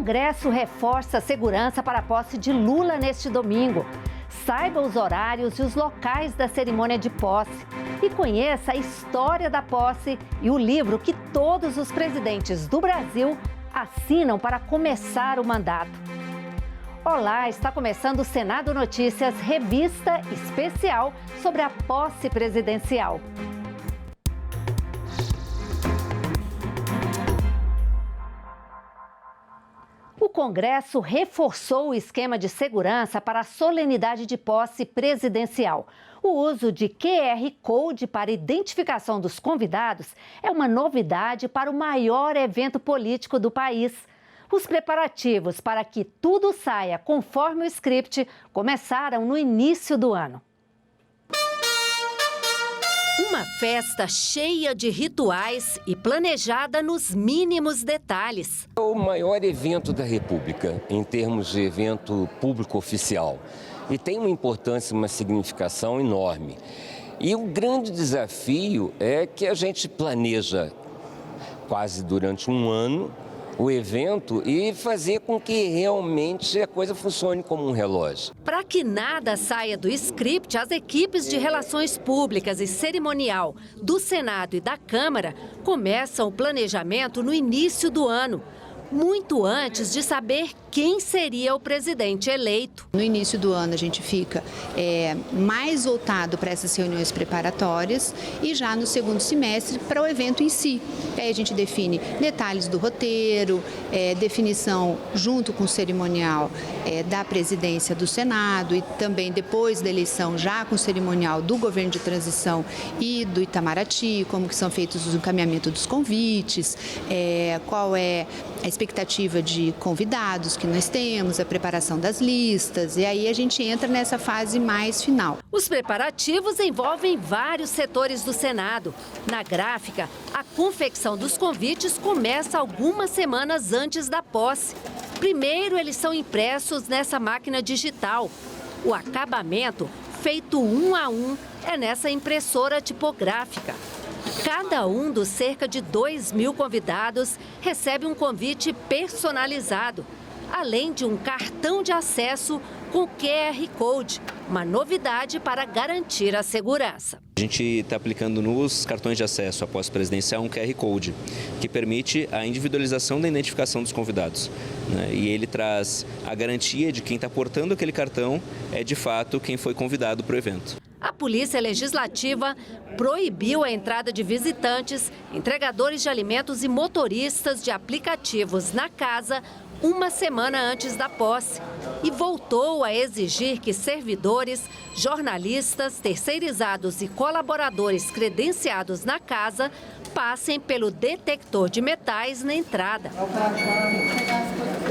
Congresso reforça a segurança para a posse de Lula neste domingo. Saiba os horários e os locais da cerimônia de posse. E conheça a história da posse e o livro que todos os presidentes do Brasil assinam para começar o mandato. Olá, está começando o Senado Notícias, revista especial sobre a posse presidencial. O Congresso reforçou o esquema de segurança para a solenidade de posse presidencial. O uso de QR Code para identificação dos convidados é uma novidade para o maior evento político do país. Os preparativos para que tudo saia conforme o script começaram no início do ano. Uma festa cheia de rituais e planejada nos mínimos detalhes. É o maior evento da República, em termos de evento público oficial. E tem uma importância, uma significação enorme. E o grande desafio é que a gente planeja quase durante um ano o evento e fazer com que realmente a coisa funcione como um relógio. Para que nada saia do script, as equipes de relações públicas e cerimonial do Senado e da Câmara começam o planejamento no início do ano, muito antes de saber quem seria o presidente eleito. No início do ano a gente fica mais voltado para essas reuniões preparatórias e já no segundo semestre para o evento em si. Aí a gente define detalhes do roteiro, definição junto com o cerimonial da presidência do Senado e também depois da eleição já com o cerimonial do governo de transição e do Itamaraty, como que são feitos o encaminhamento dos convites, qual é a expectativa de convidados que nós temos, a preparação das listas, e aí a gente entra nessa fase mais final. Os preparativos envolvem vários setores do Senado. Na gráfica, a confecção dos convites começa algumas semanas antes da posse. Primeiro, eles são impressos nessa máquina digital. O acabamento, feito um a um, é nessa impressora tipográfica. Cada um dos cerca de 2.000 convidados recebe um convite personalizado, além de um cartão de acesso com QR Code, uma novidade para garantir a segurança. A gente está aplicando nos cartões de acesso à posse presidencial um QR Code, que permite a individualização da identificação dos convidados, né? E ele traz a garantia de quem está portando aquele cartão é de fato quem foi convidado para o evento. A Polícia Legislativa proibiu a entrada de visitantes, entregadores de alimentos e motoristas de aplicativos na casa uma semana antes da posse e voltou a exigir que servidores, jornalistas, terceirizados e colaboradores credenciados na casa passem pelo detector de metais na entrada.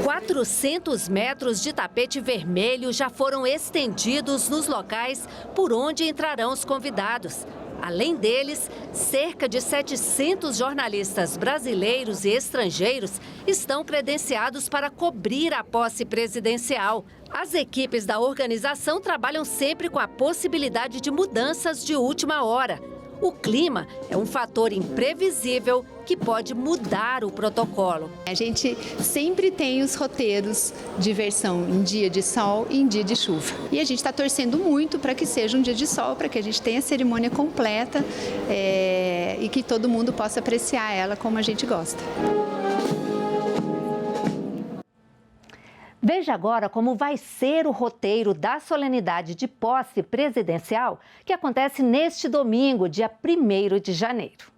400 metros de tapete vermelho já foram estendidos nos locais por onde entrarão os convidados. Além deles, cerca de 700 jornalistas brasileiros e estrangeiros estão credenciados para cobrir a posse presidencial. As equipes da organização trabalham sempre com a possibilidade de mudanças de última hora. O clima é um fator imprevisível que pode mudar o protocolo. A gente sempre tem os roteiros de versão em dia de sol e em dia de chuva. E a gente está torcendo muito para que seja um dia de sol, para que a gente tenha a cerimônia completa e que todo mundo possa apreciar ela como a gente gosta. Veja agora como vai ser o roteiro da solenidade de posse presidencial que acontece neste domingo, dia 1º de janeiro.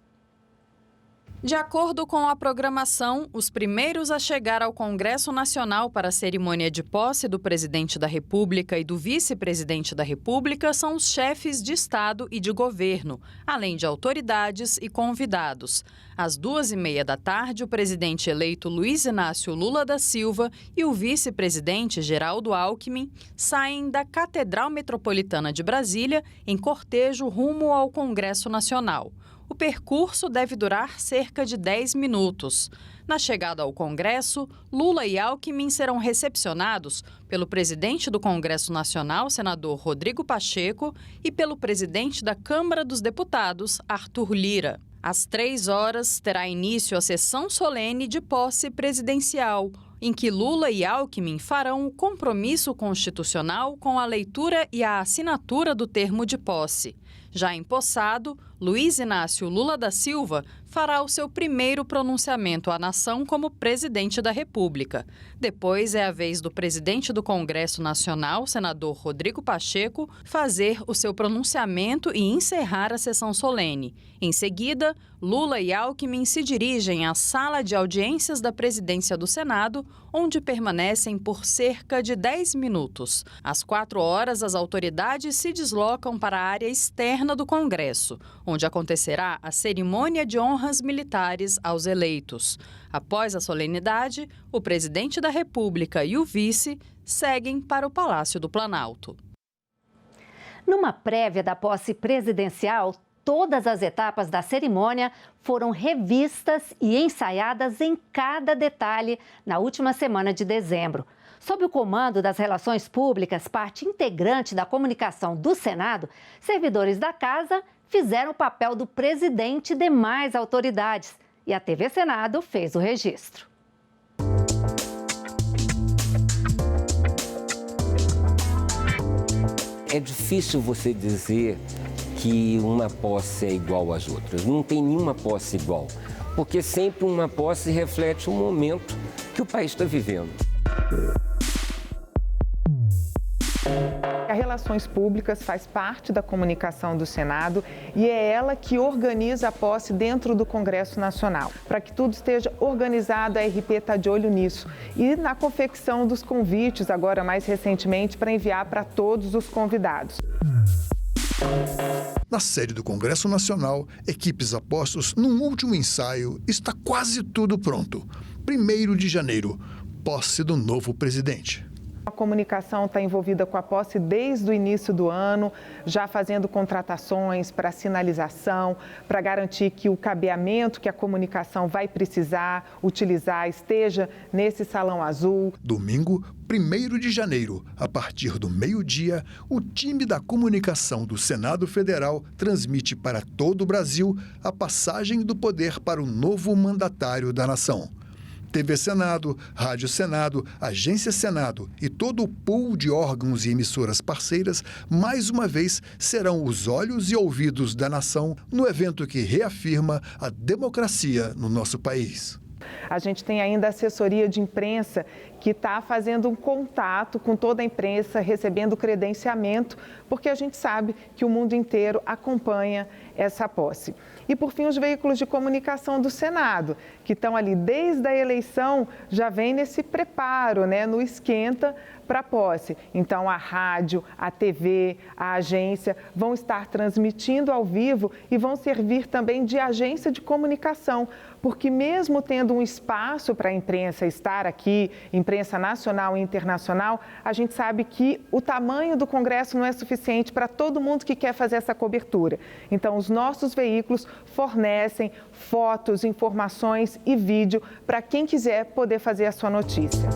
De acordo com a programação, os primeiros a chegar ao Congresso Nacional para a cerimônia de posse do presidente da República e do vice-presidente da República são os chefes de Estado e de governo, além de autoridades e convidados. Às 2h30 da tarde, o presidente eleito Luiz Inácio Lula da Silva e o vice-presidente Geraldo Alckmin saem da Catedral Metropolitana de Brasília em cortejo rumo ao Congresso Nacional. O percurso deve durar cerca de 10 minutos. Na chegada ao Congresso, Lula e Alckmin serão recepcionados pelo presidente do Congresso Nacional, senador Rodrigo Pacheco, e pelo presidente da Câmara dos Deputados, Arthur Lira. Às 3 horas, terá início a sessão solene de posse presidencial. em que Lula e Alckmin farão o compromisso constitucional com a leitura e a assinatura do termo de posse. Já empossado, Luiz Inácio Lula da Silva fará o seu primeiro pronunciamento à nação como presidente da República. Depois é a vez do presidente do Congresso Nacional, senador Rodrigo Pacheco, fazer o seu pronunciamento e encerrar a sessão solene. Em seguida, Lula e Alckmin se dirigem à sala de audiências da presidência do Senado, onde permanecem por cerca de 10 minutos. Às 4 horas, as autoridades se deslocam para a área externa do Congresso, onde acontecerá a cerimônia de honras militares aos eleitos. Após a solenidade, o presidente da República e o vice seguem para o Palácio do Planalto. Numa prévia da posse presidencial, todas as etapas da cerimônia foram revistas e ensaiadas em cada detalhe na última semana de dezembro. Sob o comando das Relações Públicas, parte integrante da comunicação do Senado, servidores da casa fizeram o papel do presidente e demais autoridades. E a TV Senado fez o registro. É difícil você dizer que uma posse é igual às outras. Não tem nenhuma posse igual, porque sempre uma posse reflete o momento que o país está vivendo. A Relações Públicas faz parte da comunicação do Senado e é ela que organiza a posse dentro do Congresso Nacional. Para que tudo esteja organizado, a RP está de olho nisso. E na confecção dos convites, agora mais recentemente, para enviar para todos os convidados. Na sede do Congresso Nacional, equipes a postos num último ensaio, está quase tudo pronto. 1º de janeiro, posse do novo presidente. A comunicação está envolvida com a posse desde o início do ano, já fazendo contratações para sinalização, para garantir que o cabeamento que a comunicação vai precisar utilizar esteja nesse salão azul. Domingo, 1º de janeiro, a partir do meio-dia, o time da comunicação do Senado Federal transmite para todo o Brasil a passagem do poder para o novo mandatário da nação. TV Senado, Rádio Senado, Agência Senado e todo o pool de órgãos e emissoras parceiras, mais uma vez, serão os olhos e ouvidos da nação no evento que reafirma a democracia no nosso país. A gente tem ainda a assessoria de imprensa que está fazendo um contato com toda a imprensa, recebendo credenciamento, porque a gente sabe que o mundo inteiro acompanha essa posse. E, por fim, os veículos de comunicação do Senado, que estão ali desde a eleição, já vem nesse preparo, no esquenta para a posse. Então, a rádio, a TV, a agência vão estar transmitindo ao vivo e vão servir também de agência de comunicação, porque mesmo tendo um espaço para a imprensa estar aqui, imprensa nacional e internacional, a gente sabe que o tamanho do Congresso não é suficiente para todo mundo que quer fazer essa cobertura. Então, os nossos veículos fornecem fotos, informações e vídeo para quem quiser poder fazer a sua notícia.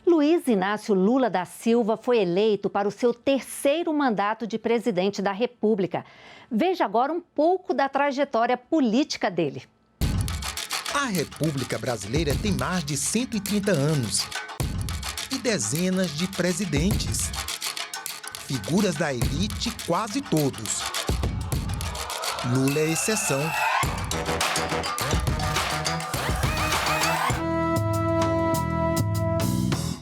Luiz Inácio Lula da Silva foi eleito para o seu 3º mandato de presidente da República. Veja agora um pouco da trajetória política dele. A República Brasileira tem mais de 130 anos e dezenas de presidentes. Figuras da elite, quase todos. Lula é exceção.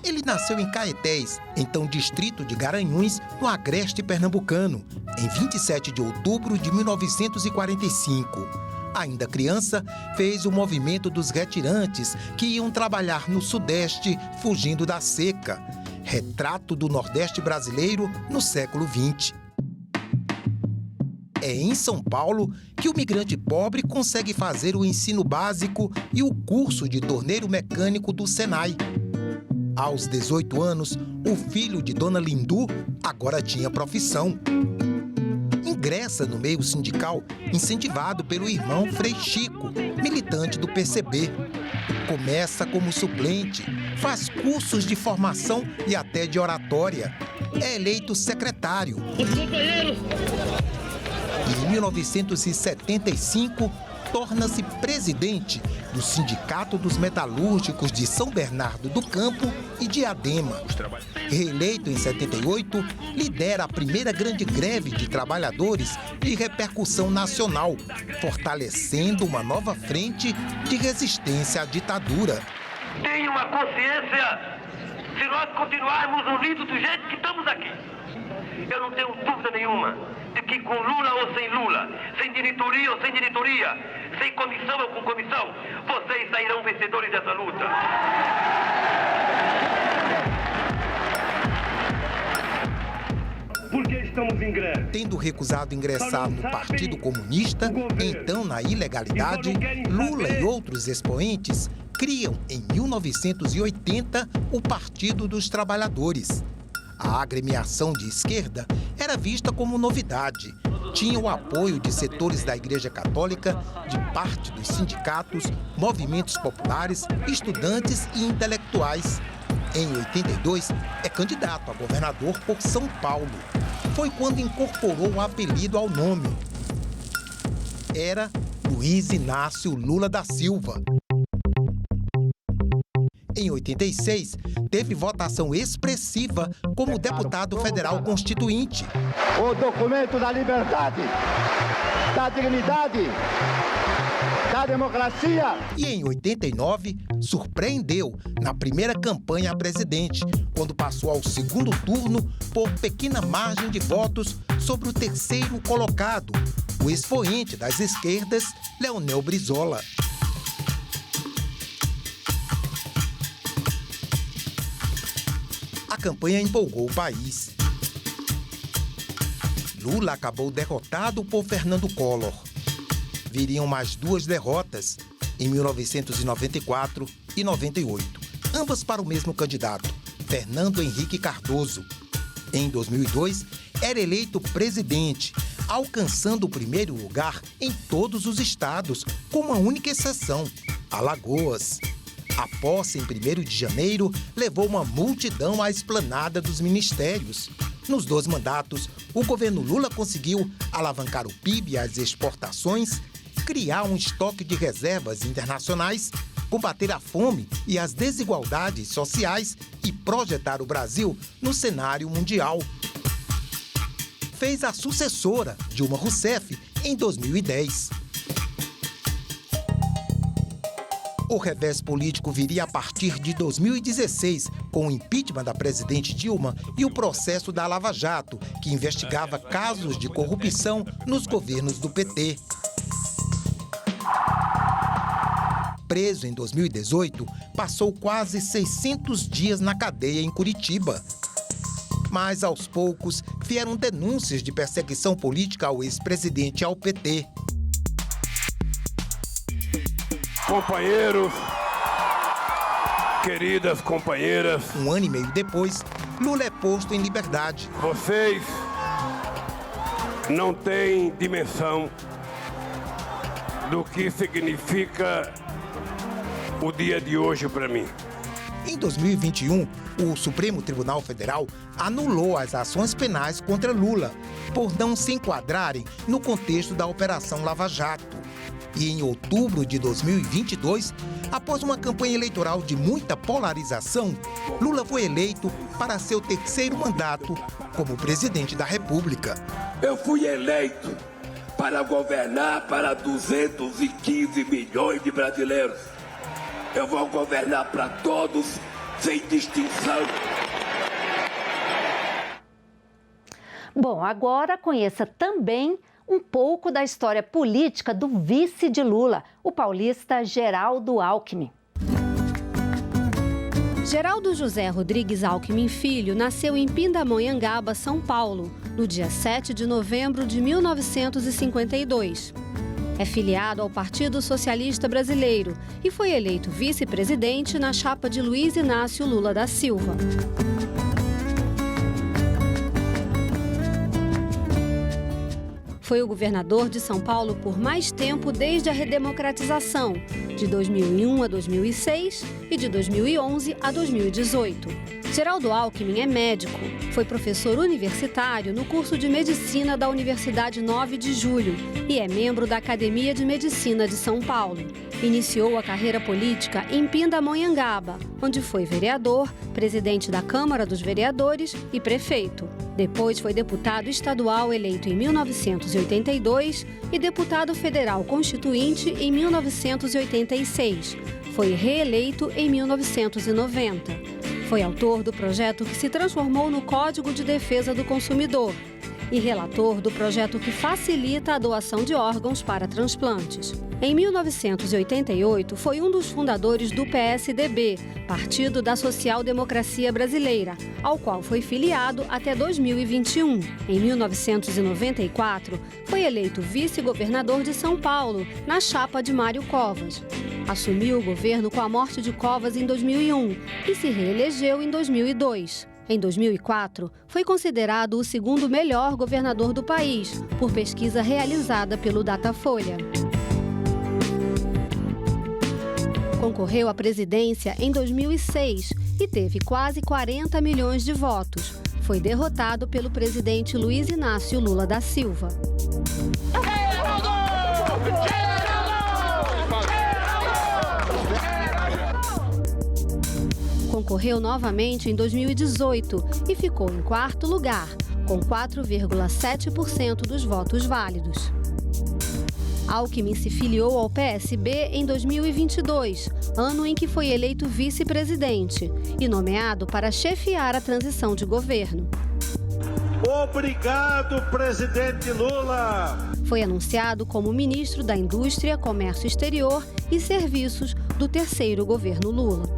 Ele nasceu em Caetés, então distrito de Garanhuns, no agreste pernambucano, em 27 de outubro de 1945. Ainda criança, fez o movimento dos retirantes que iam trabalhar no Sudeste, fugindo da seca. Retrato do Nordeste brasileiro no século XX. É em São Paulo que o migrante pobre consegue fazer o ensino básico e o curso de torneiro mecânico do Senai. Aos 18 anos, o filho de Dona Lindu agora tinha profissão. Em ingressa no meio sindical incentivado pelo irmão Frei Chico, militante do PCB. Começa como suplente, faz cursos de formação e até de oratória. É eleito secretário. E em 1975, torna-se presidente do Sindicato dos Metalúrgicos de São Bernardo do Campo e Diadema. Reeleito em 78, lidera a primeira grande greve de trabalhadores de repercussão nacional, fortalecendo uma nova frente de resistência à ditadura. Tenha uma consciência, se nós continuarmos unidos do jeito que estamos aqui, eu não tenho dúvida nenhuma de que com Lula ou sem Lula, sem diretoria ou sem diretoria, sem comissão ou com comissão, vocês sairão vencedores dessa luta. Por que estamos em greve? Tendo recusado ingressar no Partido Comunista, então na ilegalidade, Lula e outros expoentes criam, em 1980, o Partido dos Trabalhadores. A agremiação de esquerda era vista como novidade. Tinha o apoio de setores da Igreja Católica, de parte dos sindicatos, movimentos populares, estudantes e intelectuais. Em 82, é candidato a governador por São Paulo. Foi quando incorporou o apelido ao nome. Era Luiz Inácio Lula da Silva. Em 86, teve votação expressiva como deputado federal constituinte. O documento da liberdade, da dignidade, da democracia. E em 89, surpreendeu na primeira campanha a presidente, quando passou ao segundo turno por pequena margem de votos sobre o terceiro colocado, o expoente das esquerdas, Leonel Brizola. A campanha empolgou o país. Lula acabou derrotado por Fernando Collor. Viriam mais duas derrotas, em 1994 e 98, ambas para o mesmo candidato, Fernando Henrique Cardoso. Em 2002, era eleito presidente, alcançando o primeiro lugar em todos os estados, com uma única exceção, Alagoas. A posse em 1º de janeiro levou uma multidão à esplanada dos ministérios. Nos 2 mandatos, o governo Lula conseguiu alavancar o PIB e as exportações, criar um estoque de reservas internacionais, combater a fome e as desigualdades sociais e projetar o Brasil no cenário mundial. Fez a sucessora, Dilma Rousseff, em 2010. O revés político viria a partir de 2016, com o impeachment da presidente Dilma e o processo da Lava Jato, que investigava casos de corrupção nos governos do PT. Preso em 2018, passou quase 600 dias na cadeia em Curitiba. Mas, aos poucos, vieram denúncias de perseguição política ao ex-presidente e ao PT. Companheiros, queridas companheiras. 1 ano e meio depois, Lula é posto em liberdade. Vocês não têm dimensão do que significa o dia de hoje para mim. Em 2021, o Supremo Tribunal Federal anulou as ações penais contra Lula, por não se enquadrarem no contexto da Operação Lava Jato. E em outubro de 2022, após uma campanha eleitoral de muita polarização, Lula foi eleito para seu 3º mandato como presidente da República. Eu fui eleito para governar para 215 milhões de brasileiros. Eu vou governar para todos, sem distinção. Bom, agora conheça também um pouco da história política do vice de Lula, o paulista Geraldo Alckmin. Geraldo José Rodrigues Alckmin Filho nasceu em Pindamonhangaba, São Paulo, no dia 7 de novembro de 1952. É filiado ao Partido Socialista Brasileiro e foi eleito vice-presidente na chapa de Luiz Inácio Lula da Silva. Foi o governador de São Paulo por mais tempo desde a redemocratização, de 2001 a 2006 e de 2011 a 2018. Geraldo Alckmin é médico, foi professor universitário no curso de Medicina da Universidade 9 de Julho e é membro da Academia de Medicina de São Paulo. Iniciou a carreira política em Pindamonhangaba, onde foi vereador, presidente da Câmara dos Vereadores e prefeito. Depois foi deputado estadual eleito em 1982 e deputado federal constituinte em 1986. Foi reeleito em 1990. Foi autor do projeto que se transformou no Código de Defesa do Consumidor e relator do projeto que facilita a doação de órgãos para transplantes. Em 1988, foi um dos fundadores do PSDB, Partido da Social Democracia Brasileira, ao qual foi filiado até 2021. Em 1994, foi eleito vice-governador de São Paulo, na chapa de Mário Covas. Assumiu o governo com a morte de Covas em 2001 e se reelegeu em 2002. Em 2004, foi considerado o segundo melhor governador do país, por pesquisa realizada pelo Datafolha. Concorreu à presidência em 2006 e teve quase 40 milhões de votos. Foi derrotado pelo presidente Luiz Inácio Lula da Silva. Concorreu novamente em 2018 e ficou em quarto lugar, com 4,7% dos votos válidos. Alckmin se filiou ao PSB em 2022, ano em que foi eleito vice-presidente e nomeado para chefiar a transição de governo. Obrigado, presidente Lula! Foi anunciado como ministro da Indústria, Comércio Exterior e Serviços do terceiro governo Lula.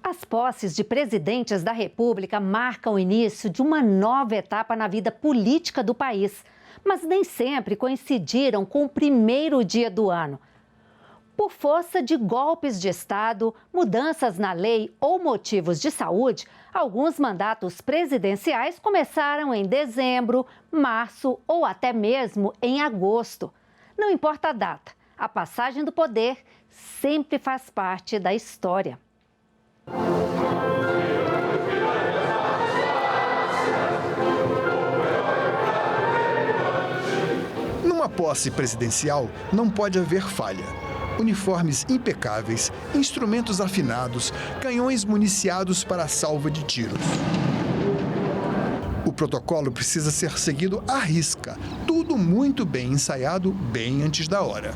As posses de presidentes da República marcam o início de uma nova etapa na vida política do país, mas nem sempre coincidiram com o primeiro dia do ano. Por força de golpes de Estado, mudanças na lei ou motivos de saúde, alguns mandatos presidenciais começaram em dezembro, março ou até mesmo em agosto. Não importa a data, a passagem do poder sempre faz parte da história. Numa posse presidencial, não pode haver falha. Uniformes impecáveis, instrumentos afinados, canhões municiados para a salva de tiros. O protocolo precisa ser seguido à risca, tudo muito bem ensaiado, bem antes da hora.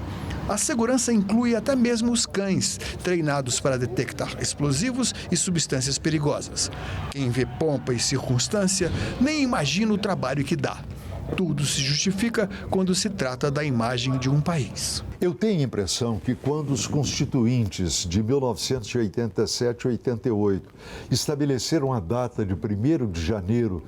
A segurança inclui até mesmo os cães, treinados para detectar explosivos e substâncias perigosas. Quem vê pompa e circunstância nem imagina o trabalho que dá. Tudo se justifica quando se trata da imagem de um país. Eu tenho a impressão que quando os constituintes de 1987 e 88 estabeleceram a data de 1º de janeiro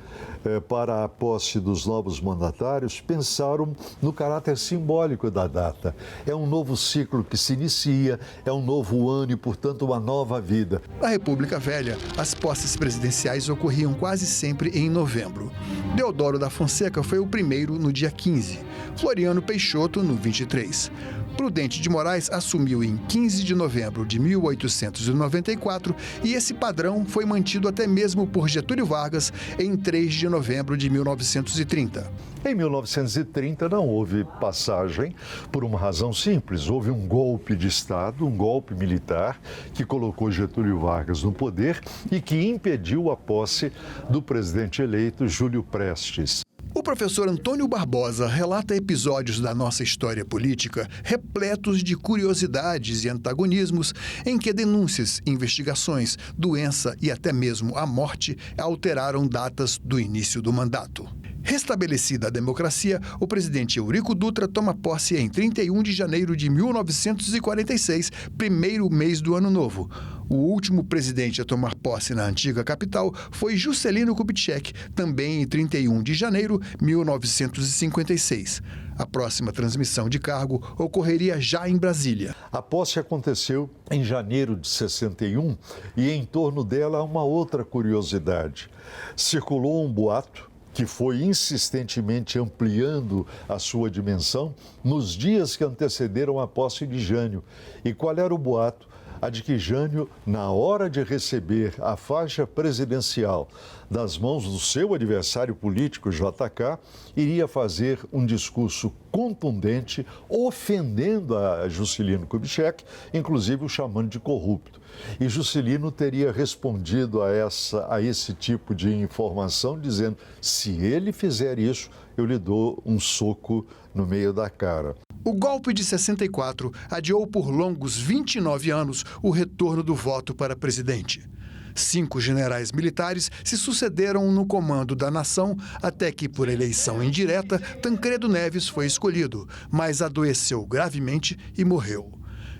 para a posse dos novos mandatários, pensaram no caráter simbólico da data. É um novo ciclo que se inicia, é um novo ano e, portanto, uma nova vida. Na República Velha, as posses presidenciais ocorriam quase sempre em novembro. Deodoro da Fonseca foi o primeiro no dia 15, Floriano Peixoto no 23. Prudente de Moraes assumiu em 15 de novembro de 1894 e esse padrão foi mantido até mesmo por Getúlio Vargas em 3 de novembro de 1930. Em 1930 não houve passagem por uma razão simples. Houve um golpe de Estado, um golpe militar que colocou Getúlio Vargas no poder e que impediu a posse do presidente eleito Júlio Prestes. O professor Antônio Barbosa relata episódios da nossa história política repletos de curiosidades e antagonismos em que denúncias, investigações, doença e até mesmo a morte alteraram datas do início do mandato. Restabelecida a democracia, o presidente Eurico Dutra toma posse em 31 de janeiro de 1946, primeiro mês do Ano Novo. O último presidente a tomar posse na antiga capital foi Juscelino Kubitschek, também em 31 de janeiro de 1956. A próxima transmissão de cargo ocorreria já em Brasília. A posse aconteceu em janeiro de 61 e em torno dela há uma outra curiosidade. Circulou um boato que foi insistentemente ampliando a sua dimensão nos dias que antecederam a posse de Jânio. E qual era o boato? A de que Jânio, na hora de receber a faixa presidencial das mãos do seu adversário político, JK, iria fazer um discurso contundente, ofendendo a Juscelino Kubitschek, inclusive o chamando de corrupto. E Juscelino teria respondido a esse tipo de informação, dizendo: se ele fizer isso, eu lhe dou um soco no meio da cara. O golpe de 64 adiou por longos 29 anos o retorno do voto para presidente. 5 generais militares se sucederam no comando da nação até que, por eleição indireta, Tancredo Neves foi escolhido, mas adoeceu gravemente e morreu.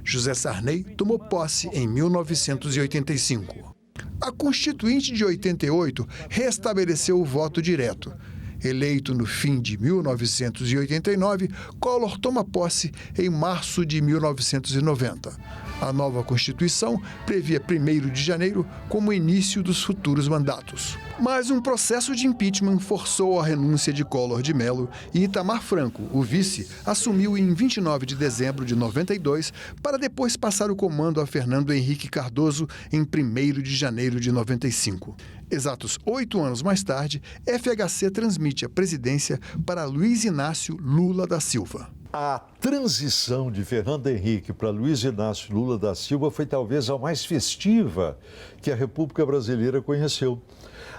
José Sarney tomou posse em 1985. A Constituinte de 88 restabeleceu o voto direto. Eleito no fim de 1989, Collor toma posse em março de 1990. A nova Constituição previa 1º de janeiro como início dos futuros mandatos. Mas um processo de impeachment forçou a renúncia de Collor de Mello e Itamar Franco, o vice, assumiu em 29 de dezembro de 92 para depois passar o comando a Fernando Henrique Cardoso em 1º de janeiro de 95. Exatos 8 anos mais tarde, FHC transmite a presidência para Luiz Inácio Lula da Silva. A transição de Fernando Henrique para Luiz Inácio Lula da Silva foi talvez a mais festiva que a República Brasileira conheceu.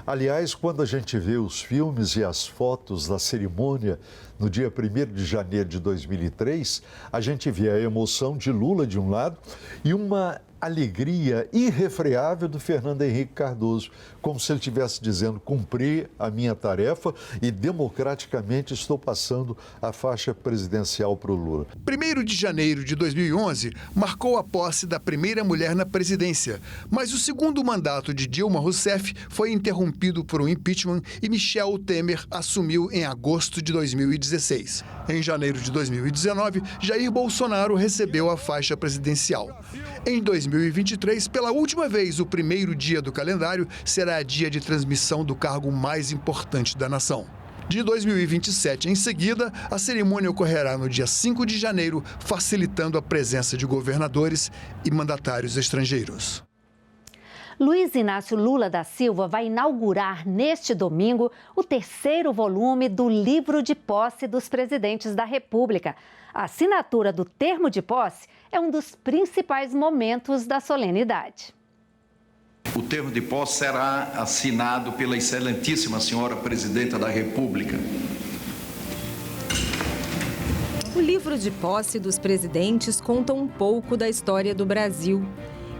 Aliás, quando a gente vê os filmes e as fotos da cerimônia no dia 1º de janeiro de 2003, a gente vê a emoção de Lula de um lado e uma alegria irrefreável do Fernando Henrique Cardoso, como se ele estivesse dizendo: cumpri a minha tarefa e democraticamente estou passando a faixa presidencial para o Lula. 1º de janeiro de 2011 marcou a posse da primeira mulher na presidência, mas o segundo mandato de Dilma Rousseff foi interrompido por um impeachment e Michel Temer assumiu em agosto de 2016. Em janeiro de 2019, Jair Bolsonaro recebeu a faixa presidencial. Em 2023, pela última vez, o primeiro dia do calendário será dia de transmissão do cargo mais importante da nação. De 2027 em seguida, a cerimônia ocorrerá no dia 5 de janeiro, facilitando a presença de governadores e mandatários estrangeiros. Luiz Inácio Lula da Silva vai inaugurar neste domingo o 3º volume do Livro de Posse dos Presidentes da República. A assinatura do termo de posse é um dos principais momentos da solenidade. O termo de posse será assinado pela Excelentíssima Senhora Presidenta da República. O livro de posse dos presidentes conta um pouco da história do Brasil.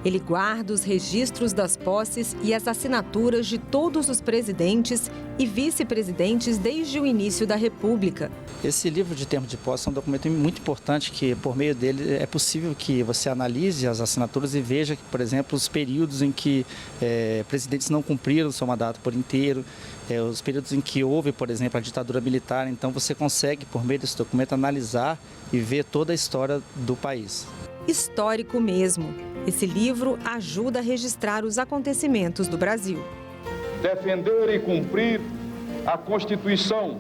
Ele guarda os registros das posses e as assinaturas de todos os presidentes e vice-presidentes desde o início da República. Esse livro de termo de posse é um documento muito importante que, por meio dele, é possível que você analise as assinaturas e veja, por exemplo, os períodos em que presidentes não cumpriram o seu mandato por inteiro, os períodos em que houve, por exemplo, a ditadura militar. Então, você consegue, por meio desse documento, analisar e ver toda a história do país. Histórico mesmo. Esse livro ajuda a registrar os acontecimentos do Brasil. Defender e cumprir a Constituição.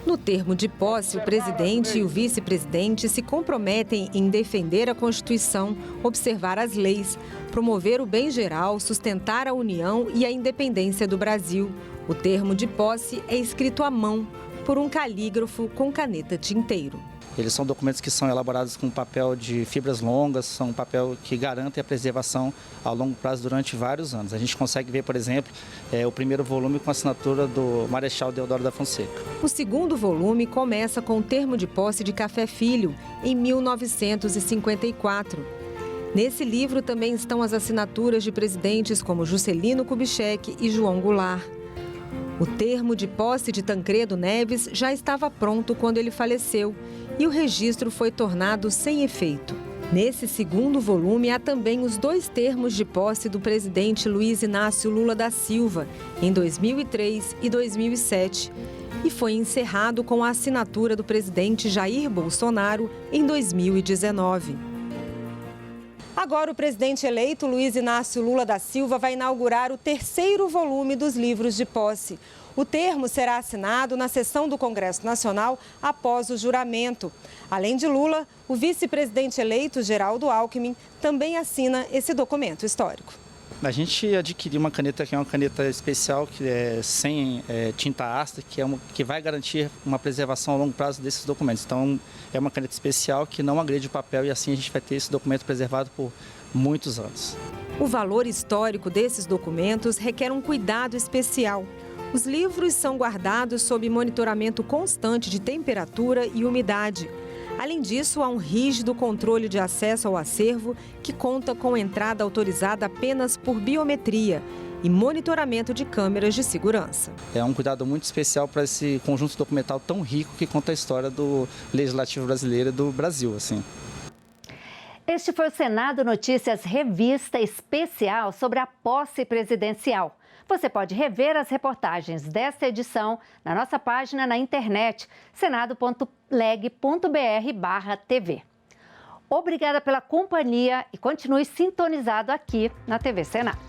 No termo de posse, o presidente e o vice-presidente se comprometem em defender a Constituição, observar as leis, promover o bem geral, sustentar a união e a independência do Brasil. O termo de posse é escrito à mão, por um calígrafo com caneta tinteiro. Eles são documentos que são elaborados com papel de fibras longas, são papel que garante a preservação a longo prazo durante vários anos. A gente consegue ver, por exemplo, o primeiro volume com a assinatura do Marechal Deodoro da Fonseca. O segundo volume começa com o termo de posse de Café Filho, em 1954. Nesse livro também estão as assinaturas de presidentes como Juscelino Kubitschek e João Goulart. O termo de posse de Tancredo Neves já estava pronto quando ele faleceu e o registro foi tornado sem efeito. Nesse segundo volume, há também os 2 termos de posse do presidente Luiz Inácio Lula da Silva, em 2003 e 2007, e foi encerrado com a assinatura do presidente Jair Bolsonaro em 2019. Agora, o presidente eleito Luiz Inácio Lula da Silva vai inaugurar o 3º volume dos livros de posse. O termo será assinado na sessão do Congresso Nacional após o juramento. Além de Lula, o vice-presidente eleito, Geraldo Alckmin, também assina esse documento histórico. A gente adquiriu uma caneta que é uma caneta especial, que é sem tinta ácida, que vai garantir uma preservação a longo prazo desses documentos. Então, é uma caneta especial que não agride o papel e assim a gente vai ter esse documento preservado por muitos anos. O valor histórico desses documentos requer um cuidado especial. Os livros são guardados sob monitoramento constante de temperatura e umidade. Além disso, há um rígido controle de acesso ao acervo que conta com entrada autorizada apenas por biometria e monitoramento de câmeras de segurança. É um cuidado muito especial para esse conjunto documental tão rico que conta a história do Legislativo brasileiro e do Brasil, assim. Este foi o Senado Notícias Revista Especial sobre a posse presidencial. Você pode rever as reportagens desta edição na nossa página na internet, senado.leg.br/TV. Obrigada pela companhia e continue sintonizado aqui na TV Senado.